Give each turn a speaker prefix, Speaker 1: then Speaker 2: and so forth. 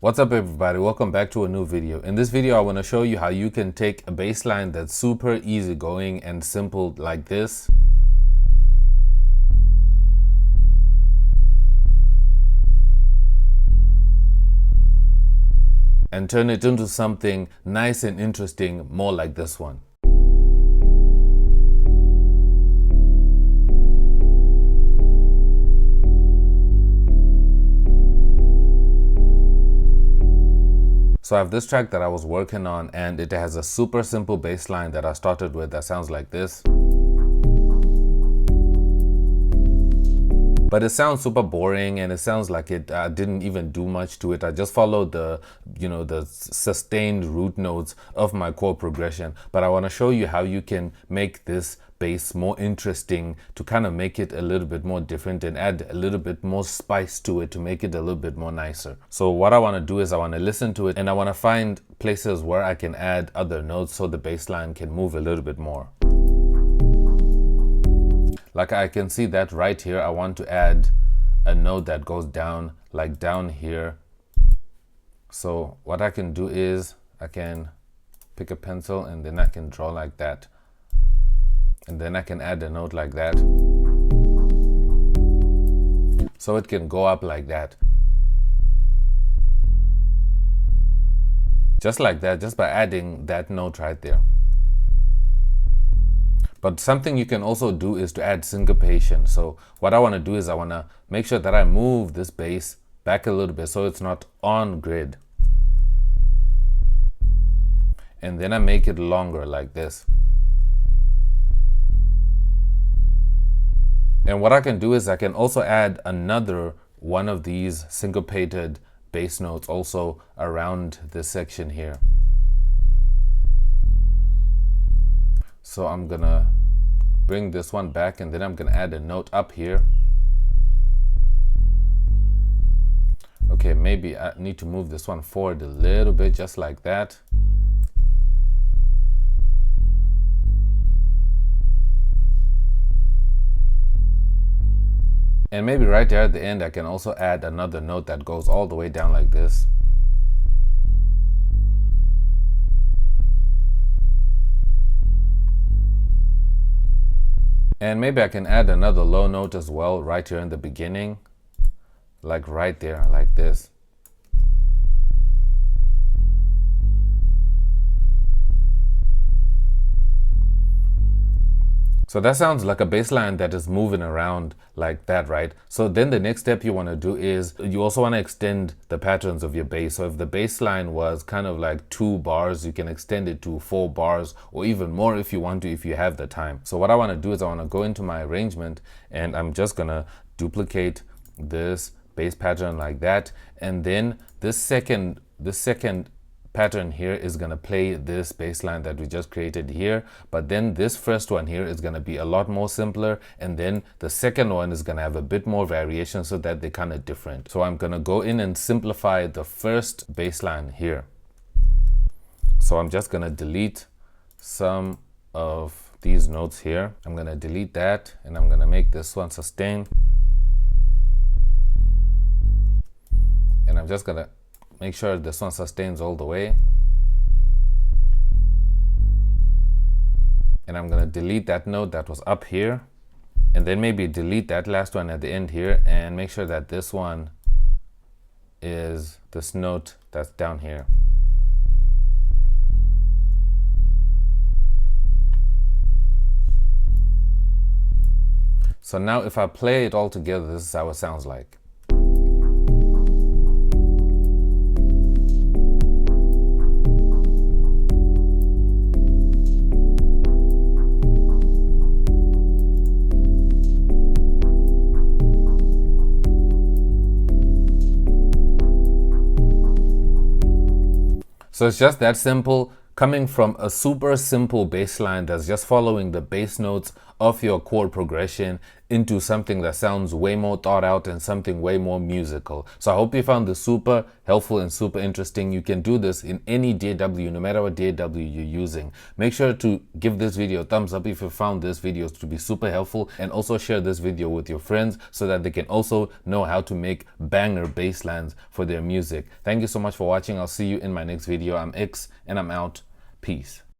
Speaker 1: What's up everybody, welcome back to a new video. In this video I want to show you how you can take a bass line that's super easygoing and simple like this and turn it into something nice and interesting, more like this one. So I have this track that I was working on and it has a super simple bass line that I started with that sounds like this. But it sounds super boring and it sounds like it didn't even do much to it. I just followed the sustained root notes of my chord progression. But I want to show you how you can make this bass more interesting, to kind of make it a little bit more different and add a little bit more spice to it to make it a little bit more nicer. So what I want to do is I want to listen to it and I want to find places where I can add other notes so the bass line can move a little bit more. Like I can see that right here, I want to add a note that goes down, like down here. So what I can do is I can pick a pencil and then I can draw like that. And then I can add a note like that. So it can go up like that. Just like that, just by adding that note right there. But something you can also do is to add syncopation. So what I want to do is I want to make sure that I move this bass back a little bit so it's not on grid. And then I make it longer like this. And what I can do is I can also add another one of these syncopated bass notes also around this section here. So I'm gonna bring this one back and then I'm gonna add a note up here. Okay, maybe I need to move this one forward a little bit, just like that. And maybe right there at the end, I can also add another note that goes all the way down like this. And maybe I can add another low note as well right here in the beginning, like right there, like this. So that sounds like a bass line that is moving around like that, right? So then the next step you want to do is you also want to extend the patterns of your bass. So if the bass line was kind of like 2 bars, you can extend it to 4 bars or even more if you want to, if you have the time. So what I want to do is I want to go into my arrangement and I'm just going to duplicate this bass pattern like that. And then this second pattern here is going to play this bass line that we just created here, but then this first one here is going to be a lot more simpler, and then the second one is going to have a bit more variation so that they're kind of different. So I'm going to go in and simplify the first bass line here. So I'm just going to delete some of these notes here. I'm going to delete that and I'm going to make this one sustain, and I'm just going to make sure this one sustains all the way. And I'm going to delete that note that was up here. And then maybe delete that last one at the end here and make sure that this one is this note that's down here. So now if I play it all together, this is how it sounds like. So it's just that simple, coming from a super simple bass line that's just following the bass notes of your chord progression into something that sounds way more thought out and something way more musical. So I hope you found this super helpful and super interesting. You can do this in any DAW, no matter what DAW you're using. Make sure to give this video a thumbs up if you found this video to be super helpful, and also share this video with your friends so that they can also know how to make banger bass lines for their music. Thank you so much for watching. I'll see you in my next video. I'm X and I'm out. Peace.